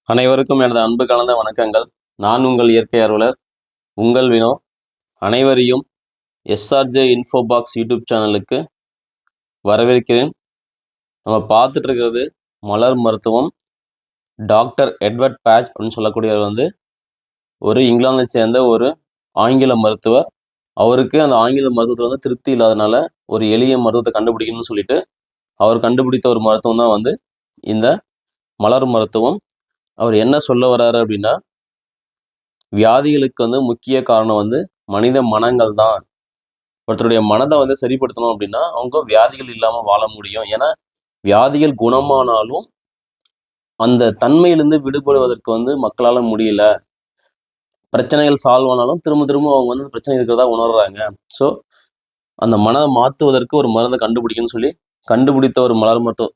அனைவருக்கும் எனது அன்பு கலந்த வணக்கங்கள். நான் உங்கள் இயற்கை அலுவலர் உங்கள் வினோ. அனைவரையும் எஸ்ஆர்ஜே இன்ஃபோபாக்ஸ் யூடியூப் சேனலுக்கு வரவேற்கிறேன். நம்ம பார்த்துட்டு இருக்கிறது மலர் மருத்துவம். டாக்டர் எட்வர்ட் பேட்ச் அப்படின்னு சொல்லக்கூடியவர் ஒரு இங்கிலாந்தை சேர்ந்த ஒரு ஆங்கில மருத்துவர். அவருக்கு அந்த ஆங்கில மருத்துவத்தில் திருப்தி இல்லாதனால ஒரு எளிய மருத்துவத்தை கண்டுபிடிக்கணும்னு சொல்லிட்டு அவர் கண்டுபிடித்த ஒரு மருத்துவம் தான் இந்த மலர் மருத்துவம். அவர் என்ன சொல்ல வர்றாரு அப்படின்னா, வியாதிகளுக்கு முக்கிய காரணம் மனித மனங்கள் தான். ஒருத்தருடைய மனதை சரிப்படுத்தணும் அப்படின்னா அவங்க வியாதிகள் இல்லாமல் வாழ முடியும். ஏன்னா வியாதிகள் குணமானாலும் அந்த தன்மையிலிருந்து விடுபடுவதற்கு மக்களால் முடியல. பிரச்சனைகள் சால்வ் ஆனாலும் திரும்ப திரும்ப அவங்க பிரச்சனை இருக்கிறதா உணர்றாங்க. ஸோ அந்த மனதை மாற்றுவதற்கு ஒரு மருந்தை கண்டுபிடிக்கணும்னு சொல்லி கண்டுபிடித்த ஒரு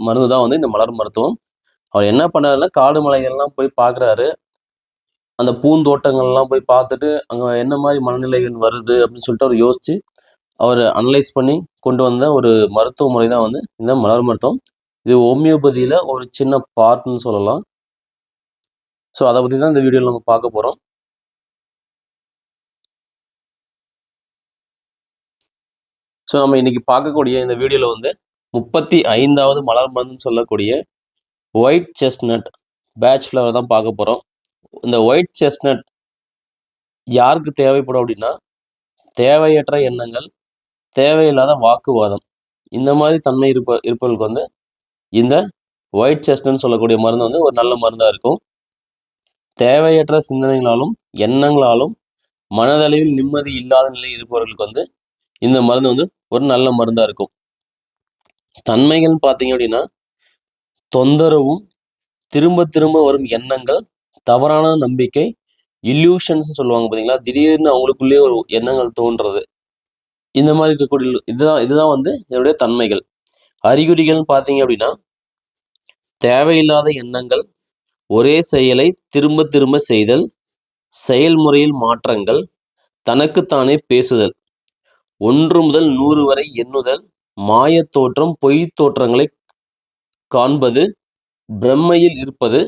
மருந்து தான் இந்த மலர் மருத்துவம். அவர் என்ன பண்ணாருன்னா, காடு மலைகள்லாம் போய் பார்க்குறாரு. அந்த பூந்தோட்டங்கள்லாம் போய் பார்த்துட்டு அங்கே என்ன மாதிரி மனநிலைகள் வருது அப்படின்னு சொல்லிட்டு அவர் யோசித்து அவர் அனலைஸ் பண்ணி கொண்டு வந்த ஒரு மருத்துவ முறை தான் இந்த மலர் மருத்துவம். இது ஹோமியோபதியில் ஒரு சின்ன பார்ட்னு சொல்லலாம். ஸோ அதை பற்றி தான் இந்த வீடியோவில் நம்ம பார்க்க போகிறோம். ஸோ நம்ம இன்னைக்கு பார்க்கக்கூடிய இந்த வீடியோவில் 35வது மலர் மருந்துன்னு சொல்லக்கூடிய ஒயிட் செஸ்ட்நட் பேட்ச் ஃப்ளவர் தான் பார்க்க போகிறோம். இந்த ஒயிட் செஸ்ட்நட் யாருக்கு தேவைப்படும் அப்படின்னா, தேவையற்ற எண்ணங்கள், தேவையில்லாத வாக்குவாதம், இந்த மாதிரி தன்மை இருப்பவர்களுக்கு இந்த ஒயிட் செஸ்ட்னட்னு சொல்லக்கூடிய மருந்து ஒரு நல்ல மருந்தாக இருக்கும். தேவையற்ற சிந்தனைகளாலும் எண்ணங்களாலும் மனதளவில் நிம்மதி இல்லாத நிலை இருப்பவர்களுக்கு இந்த மருந்து ஒரு நல்ல மருந்தாக இருக்கும். தன்மைகள்னு பார்த்தீங்க அப்படின்னா, தொந்தரவும், திரும்ப திரும்ப வரும் எண்ணங்கள், தவறான நம்பிக்கை, இல்யூஷன்ஸ் சொல்லுவாங்க பார்த்தீங்களா, திடீர்னு அவங்களுக்குள்ளேயே ஒரு எண்ணங்கள் தோன்றது, இந்த மாதிரி இருக்கக்கூடிய இதுதான் இதனுடைய தன்மைகள். அறிகுறிகள்னு பார்த்தீங்க அப்படின்னா, தேவையில்லாத எண்ணங்கள், ஒரே செயலை திரும்ப திரும்ப செய்தல், செயல்முறையில் மாற்றங்கள், தனக்குத்தானே பேசுதல், 1 முதல் 100 வரை எண்ணுதல், மாயத் தோற்றம், பொய் தோற்றங்களை காண்பது, பிரம்மையில் இருப்பது,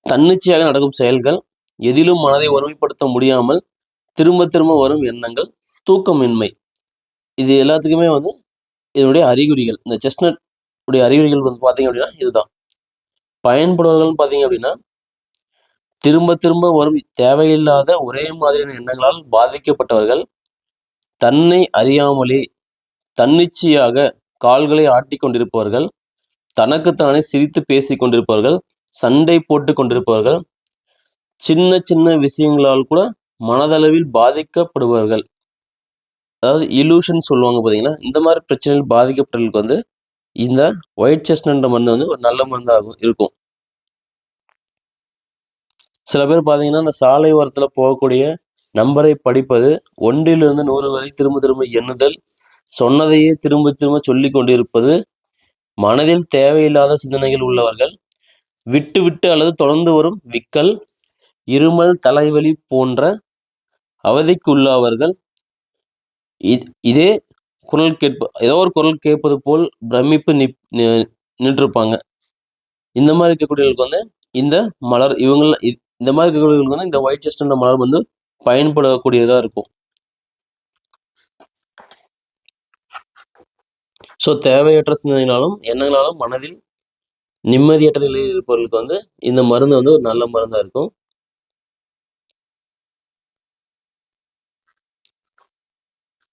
தன்னிச்சையாக நடக்கும் செயல்கள், எதிலும் மனதை ஒருமைப்படுத்த முடியாமல் திரும்ப திரும்ப வரும் எண்ணங்கள், தூக்கமின்மை, இது எல்லாத்துக்குமே இதனுடைய அறிகுறிகள். இந்த செஸ்ட்நட் உடைய அறிகுறிகள் பார்த்தீங்க அப்படின்னா இதுதான். பயன்படுவர்கள் பார்த்தீங்க அப்படின்னா, திரும்ப திரும்ப வரும் தேவையில்லாத ஒரே மாதிரியான எண்ணங்களால் பாதிக்கப்பட்டவர்கள், தன்னை அறியாமலே தன்னிச்சையாக கால்களை ஆட்டி கொண்டிருப்பவர்கள், தனக்குத்தானே சிரித்து பேசி கொண்டிருப்பவர்கள், சண்டை போட்டு கொண்டிருப்பவர்கள், சின்ன சின்ன விஷயங்களால் கூட மனதளவில் பாதிக்கப்படுபவர்கள், அதாவது இலூஷன் சொல்லுவாங்க பார்த்தீங்கன்னா, இந்த மாதிரி பிரச்சனைகள் பாதிக்கப்பட்டவர்களுக்கு இந்த ஒயிட் செஸ்ட்நட் மருந்து ஒரு நல்ல மருந்தாக இருக்கும். சில பேர் பார்த்தீங்கன்னா, இந்த சாலை ஓரத்தில் போகக்கூடிய நம்பரை படிப்பது, 1 முதல் 100 வரை திரும்ப திரும்ப எண்ணுதல், சொன்னதையே திரும்ப திரும்ப சொல்லி கொண்டிருப்பது, மனதில் தேவையில்லாத சிந்தனைகள் உள்ளவர்கள், விட்டு விட்டு அல்லது தொடர்ந்து வரும் விக்கல், இருமல், தலைவலி போன்ற அவதிக்குள்ளவர்கள், இதே குரல் ஏதோ ஒரு குரல் கேட்பது போல் பிரமிப்பு நின்றுருப்பாங்க. இந்த மாதிரி இருக்கக்கூடியவர்களுக்கு இந்த மலர் இந்த மாதிரி இருக்கக்கூடியவர்களுக்கு இந்த ஒயிட் செஸ்ட்நட் மலர் பயன்படக்கூடியதாக இருக்கும். ஸோ தேவையற்ற சிந்தனைகளாலும் எண்ணங்களாலும் மனதில் நிம்மதியற்ற நிலையில் இருப்பவர்களுக்கு இந்த மருந்து ஒரு நல்ல மருந்தாக இருக்கும்.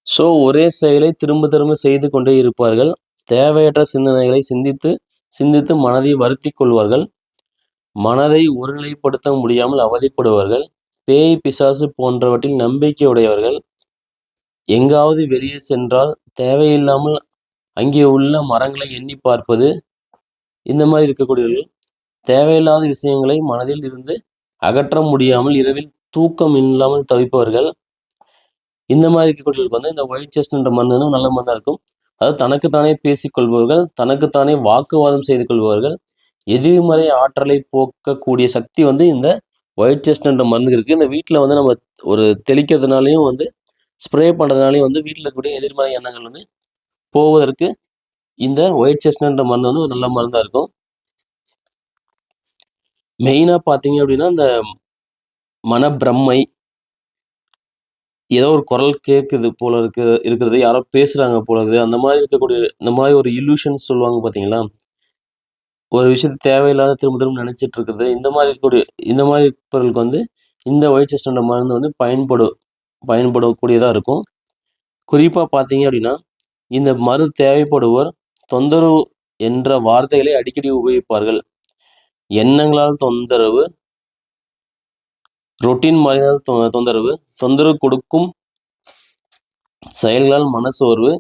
ஸோ ஒரே செயலை திரும்ப திரும்ப செய்து கொண்டே இருப்பார்கள். தேவையற்ற சிந்தனைகளை சிந்தித்து சிந்தித்து மனதை வருத்தி கொள்வார்கள். மனதை ஒருநிலைப்படுத்த முடியாமல் அவதிப்படுவார்கள். பேய், பிசாசு போன்றவற்றில் நம்பிக்கை உடையவர்கள். எங்காவது வெளியே சென்றால் தேவையில்லாமல் அங்கே உள்ள மரங்களை எண்ணி பார்ப்பது, இந்த மாதிரி இருக்கக்கூடியவர்கள், தேவையில்லாத விஷயங்களை மனதில் இருந்து அகற்ற முடியாமல் இரவில் தூக்கம் இல்லாமல் தவிப்பவர்கள், இந்த மாதிரி இருக்கக்கூடியவர்களுக்கு இந்த ஒயிட் செஸ்ட்நட் மருந்து நல்ல மருந்தாக இருக்கும். அதாவது தனக்குத்தானே பேசிக்கொள்பவர்கள், தனக்குத்தானே வாக்குவாதம் செய்து கொள்பவர்கள், எதிர்மறை ஆற்றலை போக்கக்கூடிய சக்தி இந்த ஒயிட் செஸ்ட்நட் மருந்து இருக்குது. இந்த வீட்டில் நம்ம ஒரு தெளிக்கிறதுனாலையும் ஸ்ப்ரே பண்ணுறதுனாலையும் வீட்டில் இருக்கக்கூடிய எதிர்மறை எண்ணங்கள் போவதற்கு இந்த ஒயிட் செஸ்ட்நட் மருந்து ஒரு நல்ல மருந்தாக இருக்கும். மெயினாக பார்த்தீங்க அப்படின்னா, இந்த மனப்பிரமை, ஏதோ ஒரு குரல் கேட்குது போல இருக்கிறது, யாரோ பேசுறாங்க போல இருக்குது. அந்த மாரி இருக்கக்கூடிய இந்த மாரி ஒரு இல்யூஷன்ஸ் சொல்லுவாங்க பார்த்தீங்களா? ஒரு விஷயத்த தேவையில்லாத திரும்ப திரும்ப நினைச்சிட்டு இருக்கிறது. இந்த மாரி இருப்பவர்களுக்கு வந்து இந்த ஒயிட் செஸ்னட் மருந்து வந்து பயன்படக்கூடியதா இருக்கும். குறிப்பா பார்த்தீங்க அப்படின்னா, இந்த மருந்து தேவைப்படுவோர் தொந்தரவு என்ற வார்த்தைகளை அடிக்கடி உபயோகிப்பார்கள். எண்ணங்களால் தொந்தரவு, ரொட்டீன் மாறினால் தொந்தரவு, தொந்தரவு கொடுக்கும் செயல்களால் மனச்சோர்வு,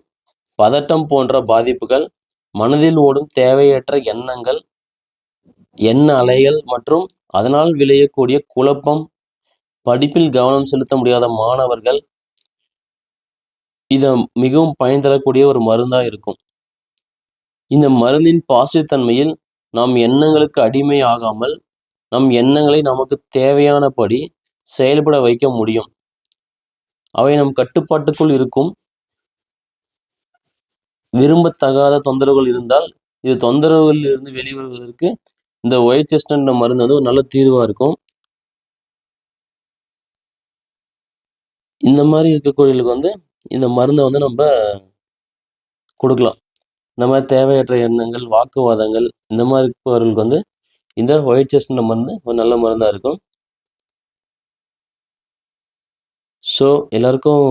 பதட்டம் போன்ற பாதிப்புகள், மனதில் ஓடும் தேவையற்ற எண்ணங்கள், எண்ண அலைகள் மற்றும் அதனால் விளையக்கூடிய குழப்பம், படிப்பில் கவனம் செலுத்த முடியாத மாணவர்கள், இத மிகவும் பயன் தரக்கூடிய ஒரு மருந்தா இருக்கும். இந்த மருந்தின் பாசிட்டிவ் தன்மையில் நாம் எண்ணங்களுக்கு அடிமை ஆகாமல், நம் எண்ணங்களை நமக்கு தேவையானபடி செயல்பட வைக்க முடியும். அவை நம் கட்டுப்பாட்டுக்குள் இருக்கும். விரும்பத்தகாத தொந்தரவுகள் இருந்தால், இது தொந்தரவுகளில் இருந்து வெளிவருவதற்கு இந்த ஒயிட் செஸ்னட் மருந்து வந்து ஒரு நல்ல தீர்வா இருக்கும். இந்த மாரி இருக்கக்கூடியவர்களுக்கு வந்து இந்த மருந்த வந்து நம்ப குடுக்கலாம். இந்த மாரி தேவையற்ற எண்ணங்கள், வாக்குவாதங்கள் இந்த மாரி இருப்பவர்களுக்கு வந்து இந்த ஒயிட் செஸ்னட் மருந்து ஒரு நல்ல மருந்தா இருக்கும். ஸோ எல்லாருக்கும்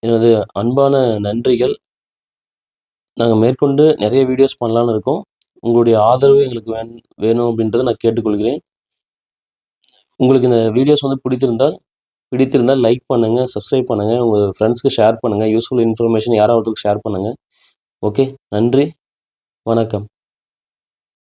எனது அன்பான நன்றிகள். நாங்க மேற்கொண்டு நெறைய வீடியோஸ் பண்ணலான்னு இருக்கோம். உங்களுடைய ஆதரவு எங்களுக்கு வேணும் அப்படின்றத நான் கேட்டுக்கொள்கிறேன். உங்களுக்கு இந்த வீடியோஸ் வந்து பிடித்திருந்தால் லைக் பண்ணுங்க, சப்ஸ்கிரைப் பண்ணுங்க, உங்க ஃப்ரெண்ட்ஸ்க்கு ஷேர் பண்ணுங்க. யூஸ்ஃபுல் இன்ஃபர்மேஷன் யாராவது ஒருத்தருக்கு ஷேர் பண்ணுங்க. ஓகே. நன்றி. வணக்கம்.